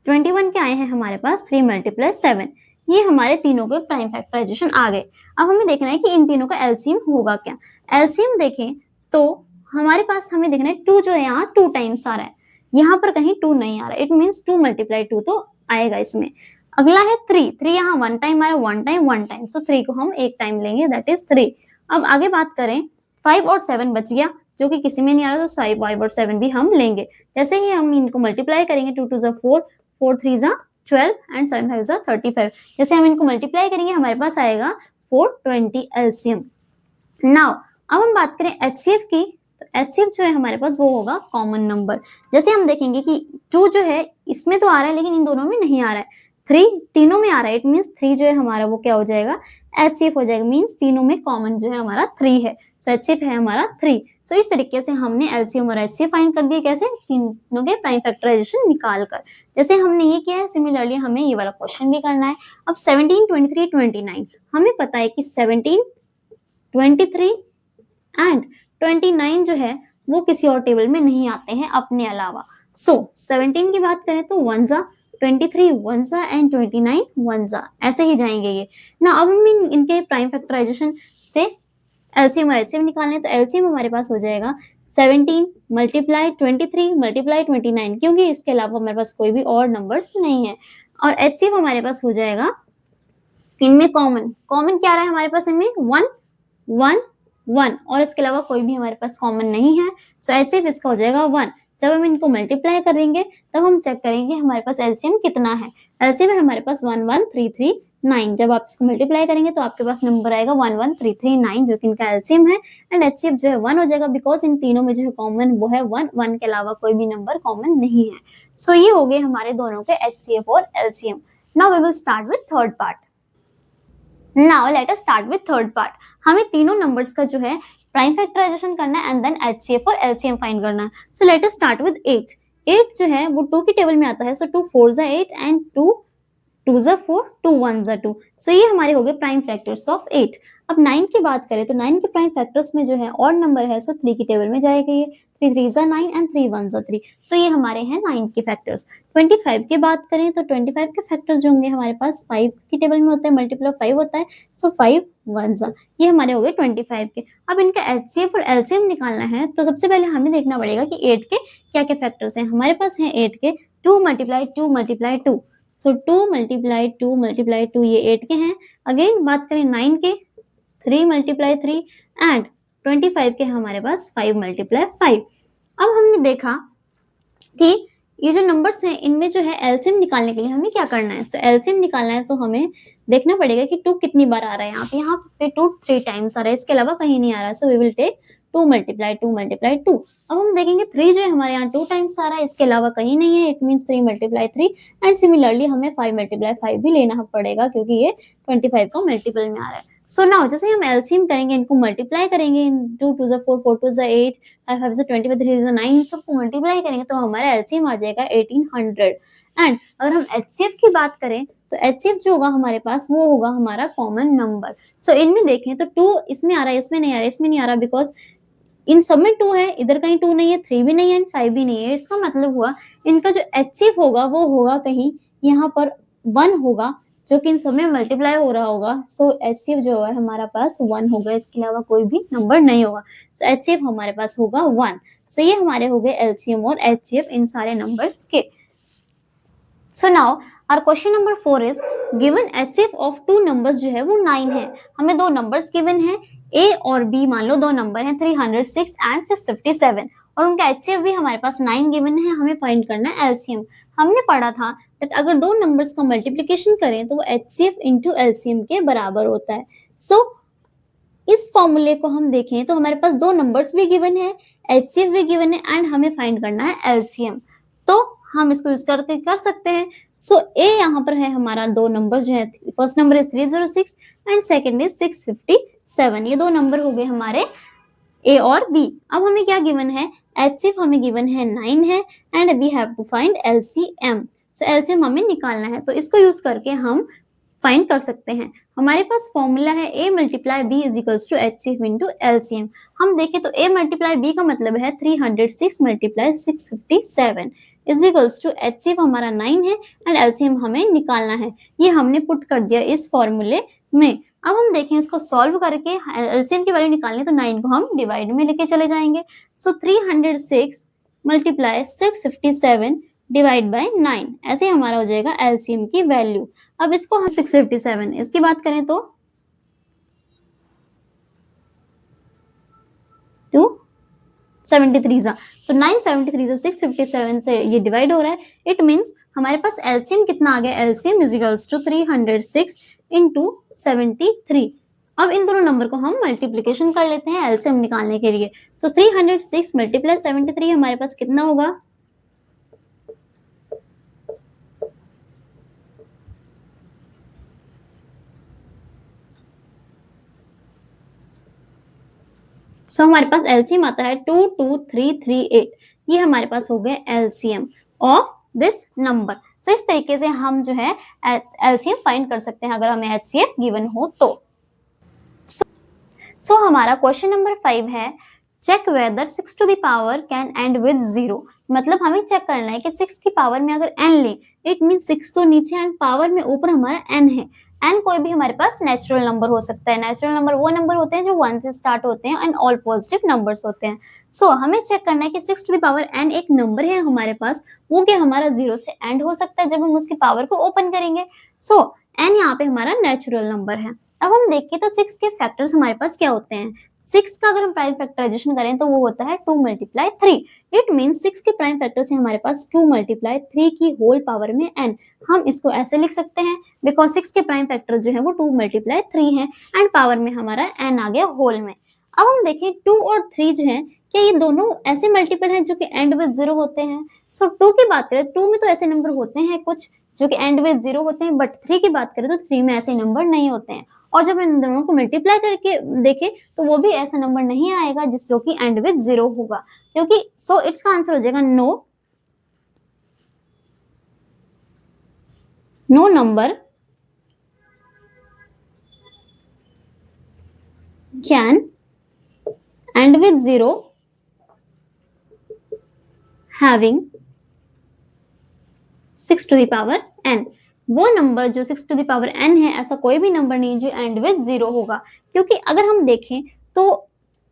21 के आए हैं हमारे पास 3 × 7। ये हमारे तीनों के प्राइम फैक्टराइजेशन आ गए। अब हमें देखना है कि इन तीनों का एलसीएम होगा क्या। एलसीएम देखें तो हमारे पास हमें देखना है 2 जो है यहाँ 2 टाइम्स आ रहा है, यहाँ पर कहीं 2 नहीं आ रहा है, इट मीन्स 2 × 2 तो आएगा इसमें। अगला है 3 यहाँ 1 टाइम आ रहा है, 1 टाइम, सो 3 को हम 1 टाइम लेंगे, दैट इज 3। अब आगे बात करें 5 और 7 बच गया जो कि किसी में नहीं आ रहा, तो 5 और 7 भी हम लेंगे। जैसे ही हम इनको मल्टीप्लाई करेंगे 2 2 जा 4 4 3 जा 12 एंड 7 5 जा 35, जैसे हम इनको मल्टीप्लाई करेंगे हमारे पास आएगा 420 एलसीएम। नाउ अब हम बात करें एचसीएफ की, तो एचसीएफ जो है हमारे पास वो होगा कॉमन नंबर। जैसे हम देखेंगे कि 2 जो है इसमें तो आ रहा है लेकिन इन दोनों में नहीं आ रहा है, 3 तीनों में आ रहा है, इट मीन्स 3 जो है हमारा वो क्या हो जाएगा, एचसीएफ हो जाएगा, मीन्स तीनों में कॉमन जो है हमारा 3 है। सो एचसीएफ है हमारा 3। सो इस तरीके से हमने एलसीएम और एचसीएफ फाइंड कर दिए, कैसे, तीनों के प्राइम फैक्टराइजेशन निकाल कर। जैसे हमने ये किया है, सिमिलरली हमें ये वाला क्वेश्चन भी करना है। अब 17, 23, 29 हमें पता है कि 17, 23 एंड 29 जो है वो किसी और टेबल में नहीं आते हैं अपने अलावा। सो 17 की बात करें तो 1 जा, 23 1 जा एंड 29 1 जा, ऐसे ही जाएंगे ये ना। अब हम इनके प्राइम फैक्टराइजेशन से एलसीएम और एचसीएफ निकालने, तो एलसीएम हमारे पास हो जाएगा 17 मल्टीप्लाई 23 मल्टीप्लाई 29, क्योंकि इसके अलावा हमारे पास कोई भी और नंबर्स नहीं है। और एचसीएफ हमारे पास हो जाएगा इनमें कॉमन क्या रहा है हमारे पास, इनमें 1 1 1, और इसके अलावा कोई भी हमारे पास कॉमन नहीं है। सो एचसीएफ इसका हो जाएगा 1। जब हम इनको मल्टीप्लाई करेंगे तब हम चेक करेंगे हमारे पास एलसीएम कितना है। एलसीएम है हमारे पास 11339। जब आप इसको मल्टीप्लाई करेंगे तो आपके पास नंबर आएगा 11339, जो कि इनका एलसीएम है। एंड एचसीएफ जो है 1 हो जाएगा, बिकॉज इन तीनों में जो है कॉमन वो है 1, 1 के अलावा कोई भी नंबर कॉमन नहीं है। सो ये हो गए हमारे दोनों के एचसीएफ और LCM. Now we will start with third part. Now let us start with third part. हमें तीनों नंबर्स का जो है प्राइम फैक्टराइजेशन करना है एंड देन एचसीएफ और एलसीएम फाइंड करना है। So let us start with 8। 8 जो है वो 2 की टेबल में आता है। सो 2 4 जा 8 एंड 2 2 जा 4, 2 1 जा 2। सो ये हमारे हो गए प्राइम फैक्टर्स ऑफ 8। अब 9 की बात करें तो 9 के प्राइम फैक्टर्स में जो है ऑड नंबर है, सो 3 की टेबल में जाएगा ये। 3 3 जा 9 एंड 3 1 जा 3। सो ये हमारे हैं 9 के फैक्टर्स। 25 की बात करें तो 25 के फैक्टर्स जो होंगे हमारे पास 5 की टेबल में होता है, मल्टीपल ऑफ 5 होता है। सो 5 1 जा, ये हमारे हो गए 25 के। अब इनका एचसीएफ और एलसीएम निकालना है, तो सबसे पहले हमें देखना पड़ेगा कि 8 के क्या क्या फैक्टर्स हैं। हमारे पास हैं 8 के 2 मल्टीप्लाई 2 मल्टीप्लाई 2। सो 2 मल्टीप्लाई 2 मल्टीप्लाई 2 ये 8 के हैं। अगेन बात करें 9 के 3 मल्टीप्लाई 3 एंड 25 के हमारे पास 5 मल्टीप्लाई 5। अब हमने देखा कि ये जो नंबर्स हैं इनमें जो है एलसीएम निकालने के लिए हमें क्या करना है। सो एलसीएम निकालना है तो हमें देखना पड़ेगा कि 2 कितनी बार आ रहा है यहाँ पे 2 3 टाइम्स आ रहा है, इसके अलावा कहीं नहीं आ रहा है। So we will take 2 multiply 2 multiply 2। अब हम देखेंगे 3 जो है हमारे यहाँ 2 टाइम्स आ रहा है, इसके अलावा कहीं नहीं है। It means 3 multiply 3 and similarly हमें 5 मल्टीप्लाई 5 भी लेना पड़ेगा, क्योंकि ये 25 का मल्टीपल में आ रहा है। सो नाउ जैसे हम एलसीएम करेंगे, इनको मल्टीप्लाई करेंगे, 2 2 जा 4 4 2 जा 8 5 5 जा 20 3 जा 9, सबको मल्टीप्लाई करेंगे तो हमारा एलसीएम आ जाएगा 1800। एंड अगर हम एचसीएफ की बात करें तो एचसीएफ जो होगा हमारे पास वो होगा हमारा कॉमन नंबर। सो इनमें देखें तो 2 इसमें आ रहा है, इसमें नहीं आ रहा है, इसमें नहीं आ रहा, बिकॉज इन सब में 2 है, इधर कहीं 2 नहीं है, 3 भी नहीं है एंड 5 भी नहीं है। इसका मतलब हुआ इनका जो एचसीएफ होगा वो होगा कहीं यहाँ पर 1 होगा, जो कि इन सब में मल्टीप्लाई हो रहा होगा। सो एचसीएफ जो है हमारा पास 1 होगा, इसके अलावा कोई भी नंबर नहीं होगा। सो एचसीएफ हमारे पास होगा 1। सो ये हमारे हो गए एलसीएम और एचसीएफ इन सारे नंबर्स के। So now our question number 4 is given HCF of 2 numbers जो है वो 9 है। हमें 2 नंबर्स गिवन है, ए और बी मान लो 2 नंबर हैं 306 एंड 657, और उनका एचसीएफ भी हमारे पास 9 गिवन है। हमें फाइंड करना है एलसीएम। हमने पढ़ा था दैट अगर 2 नंबर्स का मल्टीप्लिकेशन करें तो वो एचसीएफ इनटू एलसीएम के बराबर होता है। सो इस फॉर्मूले को हम देखें तो हमारे पास 2 नंबर्स भी गिवन है, एचसीएफ भी गिवन है एंड हमें फाइंड करना है एलसीएम। तो हम इसको यूज करके कर सकते हैं। सो ए यहाँ पर है हमारा 2 नंबर जो है, first number is 306 and second is 657। ये 2 नंबर हो गए हमारे ए और बी। अब हमें क्या गिवन है, एचसीएफ हमें गिवन है 9 है and we have to find LCM. So LCM हमें निकालना है, तो इसको यूज करके हम फाइंड कर सकते हैं। हमारे पास फॉर्मूला है a multiply b is equals to HCF into LCM. हम देखें तो a मल्टीप्लाई b का मतलब है 306 multiply 657 is equals to HCF हमारा 9 है एंड एलसीएम हमें निकालना है। ये हमने पुट कर दिया इस फॉर्मूले में। अब हम देखें इसको सॉल्व करके एलसीएम की वैल्यू निकालनी, तो 9 को हम डिवाइड में लेके चले जाएंगे। सो 306 मल्टीप्लाई 657 डिवाइड बाय 9, ऐसे हमारा हो जाएगा एलसीएम की वैल्यू। अब इसको हम 657 इसकी बात करें तो 273 जा, सो 973 से 657 से ये डिवाइड हो रहा है। इट मींस हमारे पास एलसीएम कितना आ गया, LCM is equals to 306 into 73। अब इन दोनों नंबर को हम मल्टीप्लिकेशन कर लेते हैं एलसीएम निकालने के लिए। सो 306 मल्टीप्लाई 73 हमारे पास कितना होगा, सो हमारे पास एलसीएम आता है 22338। ये हमारे पास हो गए एलसीएम ऑफ दिस नंबर। सो इस तरीके से हम जो है एलसीएम फाइंड कर सकते हैं अगर हमें एचसीएफ गिवन हो तो। सो हमारा क्वेश्चन नंबर 5 है check whether 6 to the power can end with 0। मतलब हमें चेक करना है कि 6 की पावर में अगर n ले, इट मीन 6 तो नीचे एंड पावर में ऊपर हमारा n है। n कोई भी हमारे पास नेचुरल नंबर हो सकता है। नेचुरल नंबर वो नंबर होते हैं जो 1 से स्टार्ट होते हैं एंड ऑल पॉजिटिव नंबर्स होते हैं। सो हमें चेक करना है कि 6 टू द पावर n एक नंबर है हमारे पास, वो क्या हमारा 0 से एंड हो सकता है जब हम उसकी पावर को ओपन करेंगे। सो n यहाँ पे हमारा नेचुरल नंबर है। अब हम देखें तो 6 के फैक्टर्स हमारे पास क्या होते हैं। 6 का अगर हम प्राइम फैक्टराइजेशन करें तो वो होता है 2 मल्टीप्लाई 3। इट मीन्स 6 के प्राइम फैक्टर से हमारे पास 2 मल्टीप्लाई 3 की होल पावर में n। हम इसको ऐसे लिख सकते हैं बिकॉज 6 के प्राइम फैक्टर जो है वो 2 मल्टीप्लाई 3 है एंड पावर में हमारा n आ गया होल में। अब हम देखें 2 और 3 जो है, क्या ये दोनों ऐसे मल्टीपल हैं जो कि एंड विद 0 होते हैं। सो 2 की बात करें, 2 में तो ऐसे नंबर होते हैं कुछ जो कि एंड विद 0 होते हैं, बट 3 की बात करें तो 3 में ऐसे नंबर नहीं होते हैं। और जब इन दोनों को मल्टीप्लाई करके देखें तो वो भी ऐसा नंबर नहीं आएगा जिसको कि एंड विद 0 होगा, क्योंकि सो इसका आंसर हो जाएगा no number can end with 0 having 6 to the power n। वो नंबर जो 6 टू द पावर n है, ऐसा कोई भी नंबर नहीं जो एंड विद 0 होगा। क्योंकि अगर हम देखें तो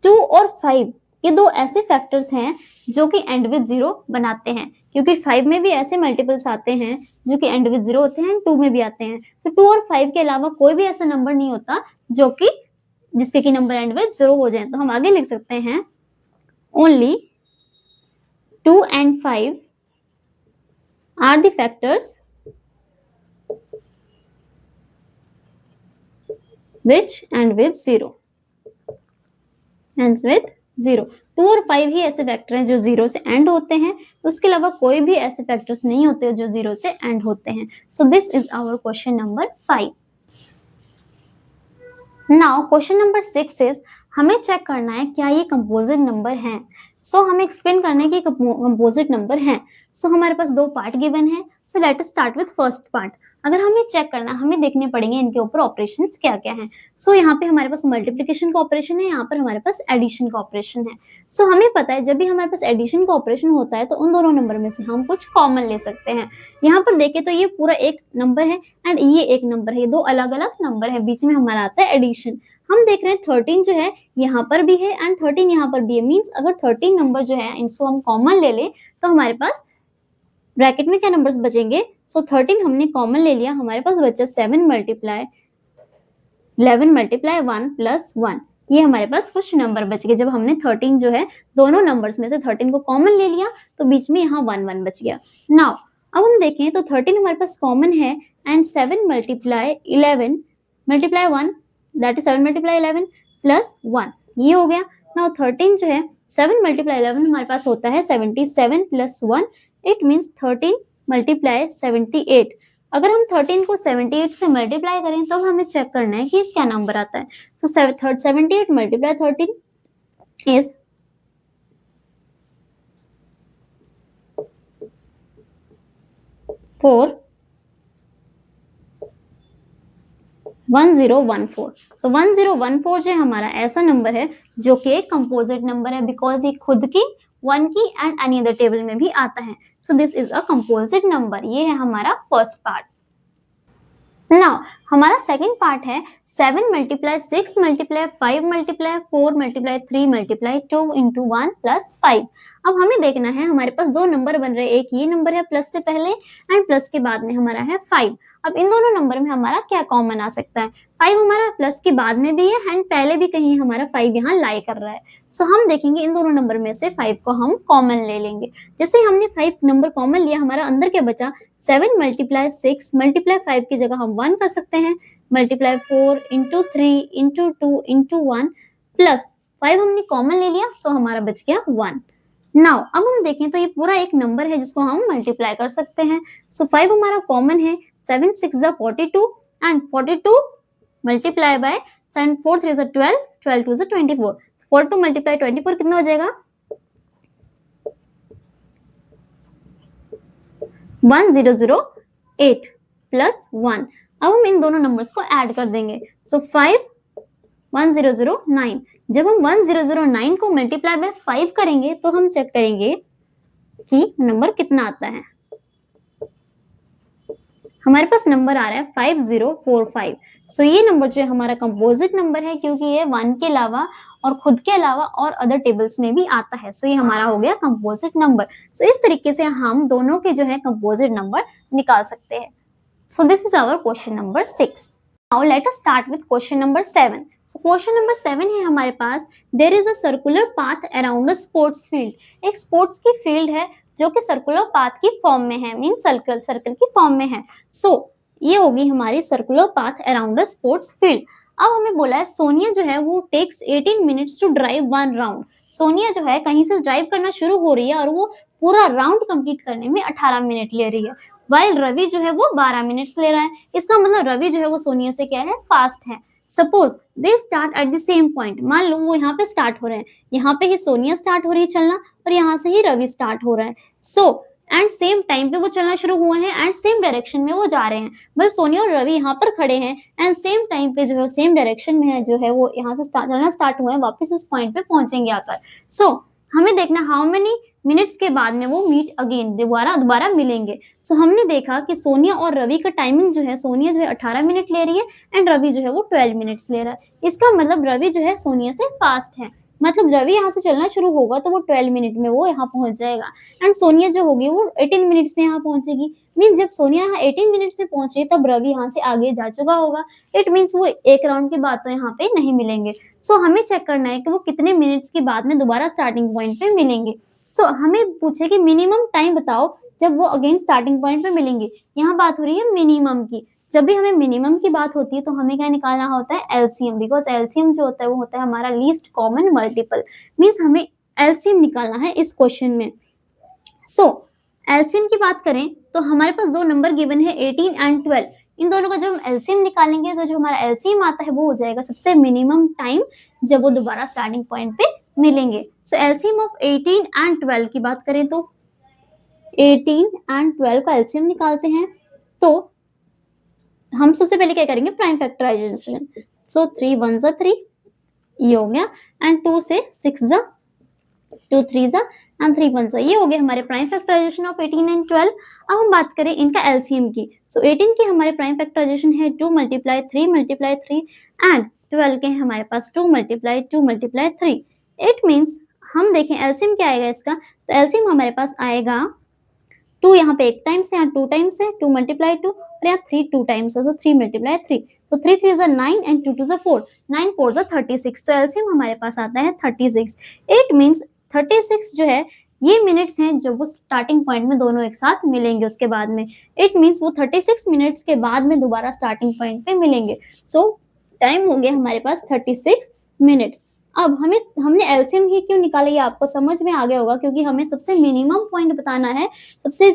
2 और 5 ये दो ऐसे फैक्टर्स हैं जो कि एंड विद 0 बनाते हैं, क्योंकि 5 में भी ऐसे मल्टीपल्स आते हैं जो कि एंड विद 0 होते हैं, 2 में भी आते हैं। तो 2 और 5 के अलावा कोई भी ऐसा नंबर नहीं होता जो कि जिसके कि नंबर एंड विद 0 हो जाए। तो हम आगे लिख सकते हैं only 2 and 5 are the factors which end with 0, ends with 0। 2 और 5 ही ऐसे फैक्टर हैं जो 0 से एंड होते हैं, उसके अलावा कोई भी ऐसे फैक्टर्स नहीं होते जो 0 से एंड होते हैं। So this is our question number 5। Now question number 6 is हमें चेक करना है क्या ये कंपोजिट नंबर है। सो हमें एक्सप्लेन करना है कि कंपोजिट नंबर है। सो हमारे पास दो पार्ट गिवन है। So let us start with first part. अगर हमें चेक करना, हमें देखने पड़ेंगे इनके ऊपर ऑपरेशंस क्या क्या हैं। सो यहाँ पे हमारे पास मल्टीप्लिकेशन का ऑपरेशन है, यहाँ पर हमारे पास एडिशन का ऑपरेशन है। सो हमें पता है जब भी हमारे पास एडिशन का ऑपरेशन होता है तो उन दोनों नंबर में से हम कुछ कॉमन ले सकते हैं। यहाँ पर देखें तो ये पूरा एक नंबर है एंड ये एक नंबर है, दो अलग अलग नंबर है, बीच में हमारा आता है एडिशन। हम देख रहे हैं 13 जो है यहाँ पर भी है एंड 13 यहाँ पर भी है। मीन्स अगर 13 नंबर जो है इनको हम कॉमन ले लें तो हमारे पास ब्रैकेट में क्या नंबर्स बचेंगे। सो 13 हमने कॉमन ले लिया, हमारे पास बचा 7 मल्टीप्लाई 11 मल्टीप्लाई 1 प्लस 1। ये हमारे पास कुछ नंबर बच गए। जब हमने 13 जो है दोनों नंबर्स में से 13 को कॉमन ले लिया तो बीच में यहाँ 1 1 बच गया। नाउ अब हम देखें तो 13 हमारे पास कॉमन है and 7 multiply 11 multiply 1 that is 7 multiply 11 plus 1, ये हो गया। नाउ 13 जो है 7 मल्टीप्लाई 11 हमारे पास होता है 77 प्लस 1, इट मीन्स 13 मल्टीप्लाई 78। अगर हम 13 को 78 से मल्टीप्लाई करें तो हमें चेक करना है कि क्या नंबर आता है। तो 78 मल्टीप्लाई 13 इज 1014। सो 1014 जो हमारा ऐसा नंबर है जो कि एक कंपोजिट नंबर है बिकॉज ये खुद की 1 की एंड एनी अदर टेबल में भी आता है। सो this is a composite number. ये है हमारा फर्स्ट पार्ट। नाउ हमारा सेकंड पार्ट है 7 multiply 6 multiply 5 multiply 4 multiply 3 multiply 2 into 1 plus 5। अब हमें देखना है हमारे पास दो नंबर बन रहे हैं, एक ये नंबर है प्लस से पहले एंड प्लस के बाद में हमारा है 5। अब इन दोनों नंबर में हमारा क्या कॉमन आ सकता है। 5 हमारा प्लस के बाद में भी है एंड पहले भी कहीं हमारा 5 यहाँ लाई कर रहा है। सो हम देखेंगे इन दोनों नंबर में से 5 को हम कॉमन ले लेंगे। जैसे हमने 5 नंबर कॉमन लिया, हमारा अंदर क्या बचा 7 मल्टीप्लाई 6 मल्टीप्लाई 5 की जगह हम 1 कर सकते हैं, multiply 4 into 3 into 2 into 1 plus 5 हमने कॉमन ले लिया, सो हमारा बच गया 1। नाउ अब हम देखें तो ये पूरा एक नंबर है जिसको हम मल्टीप्लाई कर सकते हैं। सो 5 हमारा कॉमन है, 7 6 42 एंड 42 मल्टीप्लाई बाय 7 4 3 12 12 2 24। 42 मल्टीप्लाई 24 कितना हो जाएगा 1008 प्लस 1। अब हम इन दोनों नंबर्स को ऐड कर देंगे। सो 5 1009। जब हम 1009 को मल्टीप्लाई बाय 5 करेंगे तो हम चेक करेंगे कि नंबर कितना आता है। हमारे पास नंबर आ रहा है 5045। सो ये नंबर जो है हमारा कंपोजिट नंबर है, क्योंकि ये 1 के अलावा और खुद के अलावा और अदर टेबल्स में भी आता है। सो ये हमारा हो गया कंपोजिट नंबर। सो इस तरीके से हम दोनों के जो है कंपोजिट नंबर निकाल सकते हैं। So this is our question number 6। Now let us start with question number 7। So question number 7 है हमारे पास, there is a circular path around a sports field. एक स्पोर्ट्स की फील्ड है जो कि सर्कुलर पाथ की फॉर्म में है, मीन सर्कल की फॉर्म में है। सो ये होगी हमारी circular path around a sports field. अब हमें बोला है सोनिया जो है वो takes 18 minutes to drive 1 round. Sonia जो है कहीं से ड्राइव करना शुरू हो रही है और वो पूरा राउंड कंप्लीट करने में 18 मिनट ले रही है, वाइल रवि जो है वो 12 मिनट्स ले रहा है। इसका मतलब रवि जो है वो सोनिया से क्या है, फास्ट है। Suppose they start at the same point. मान लो वो यहाँ पे स्टार्ट हो रहे हैं, यहाँ पे ही सोनिया स्टार्ट हो रही है चलना और यहाँ से ही रवि स्टार्ट हो रहा है। सो एंड सेम टाइम पे वो चलना शुरू हुए हैं एंड सेम डायरेक्शन में वो जा रहे हैं। बस सोनिया और रवि यहाँ पर खड़े हैं एंड सेम टाइम पे जो है सेम डायरेक्शन में है, जो है वो यहाँ से चलना स्टार्ट हुए हैं, वापस इस पॉइंट पे पहुंचेंगे आकर। सो हमें देखना हाउ मेनी मिनट्स के बाद में वो मीट अगेन, दोबारा मिलेंगे। सो हमने देखा कि सोनिया और रवि का टाइमिंग जो है, सोनिया जो है 18 मिनट ले रही है एंड रवि जो है वो 12 मिनट्स ले रहा है। इसका मतलब रवि जो है सोनिया से फास्ट है, मतलब रवि यहाँ से चलना शुरू होगा तो वो 12 मिनट में वो यहाँ पहुंच जाएगा एंड सोनिया जो होगी वो 18 मिनट्स में यहाँ पहुंचेगी। मीन जब सोनिया यहाँ 18 मिनट से पहुंच रही है तब रवि यहाँ से आगे जा चुका होगा। इट मीन्स वो एक राउंड के बाद तो यहाँ पे नहीं मिलेंगे। सो हमें चेक करना है कि वो कितने मिनट्स के बाद में दोबारा स्टार्टिंग पॉइंट पे मिलेंगे। सो हमें पूछे कि मिनिमम टाइम बताओ जब वो अगेन स्टार्टिंग पॉइंट पे मिलेंगे। यहाँ बात हो रही है मिनिमम की। जब भी हमें मिनिमम की बात होती है तो हमें क्या निकालना होता है, एलसीएम, बिकॉज एलसीएम जो होता है वो होता है हमारा लीस्ट कॉमन मल्टीपल। मीन्स हमें एलसीएम निकालना है इस क्वेश्चन में। सो एलसीएम की बात करें तो हमारे पास दो नंबर गिवन है 18 एंड 12। इन दोनों का जब हम एलसीएम निकालेंगे तो जो हमारा एलसीएम आता है वो हो जाएगा सबसे मिनिमम टाइम जब वो दोबारा स्टार्टिंग पॉइंट पे मिलेंगे। सो एलसीएम ऑफ 18 एंड 12 की बात करें तो 18 एंड 12 का एलसीएम निकालते हैं तो हम सबसे पहले क्या करेंगे, प्राइम फैक्टराइजेशन। सो 3 1 जा 3 ये हो गया एंड 2 से 6 जा 2 3 जा एंड 3 1 जा, ये हो गया हमारे प्राइम फैक्टराइजेशन ऑफ 18 एंड 12। अब हम बात करें इनका एलसीएम की। सो 18 की हमारे प्राइम फैक्टराइजेशन है 2 मल्टीप्लाई 3 मल्टीप्लाई 3 एंड 12 के हमारे पास 2 मल्टीप्लाई 2 मल्टीप्लाई 3। इट मीन्स हम देखें एलसीएम क्या आएगा इसका, तो एलसीएम हमारे पास आएगा 2 यहाँ पे एक टाइम से, यहाँ 2 टाइम्स है 2 मल्टीप्लाई 2 और यहाँ 3 2 टाइम्स है तो 3 मल्टीप्लाई 3। तो 3 3 जा 9 एंड 2 2 जा 4, 9 4 जा 36। तो एलसीएम हमारे पास आता है 36। इट मीन्स 36 जो है ये मिनट्स हैं जब वो स्टार्टिंग पॉइंट में दोनों एक साथ मिलेंगे उसके बाद में। इट मीन्स वो 36 मिनट्स के बाद में दोबारा स्टार्टिंग पॉइंट पे मिलेंगे। सो टाइम हो गया हमारे पास 36 मिनट्स। अब हमने एलसीएम ही क्यों निकाला ये आपको समझ में आ गया होगा, क्योंकि हमें सबसे मिनिमम पॉइंट बताना है, सबसे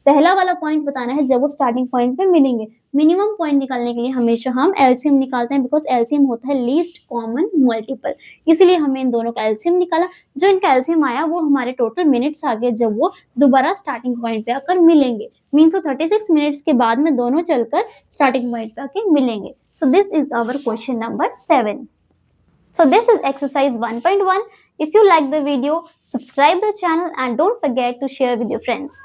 पहला वाला पॉइंट बताना है जब वो स्टार्टिंग पॉइंट पे मिलेंगे। मिनिमम पॉइंट निकालने के लिए हमेशा हम एलसीएम निकालते हैं, बिकॉज एलसीएम होता है लीस्ट कॉमन मल्टीपल, इसीलिए हमने इन दोनों का एलसीएम निकाला। जो इनका एलसीएम आया वो हमारे टोटल मिनट्स आ गए जब वो दोबारा स्टार्टिंग पॉइंट पे आकर मिलेंगे। मीन्स वो 36 मिनट्स के बाद में दोनों चलकर स्टार्टिंग पॉइंट पे आके मिलेंगे। So this is our question number 7. So this is exercise 1.1. If you like the video, subscribe the channel and don't forget to share with your friends.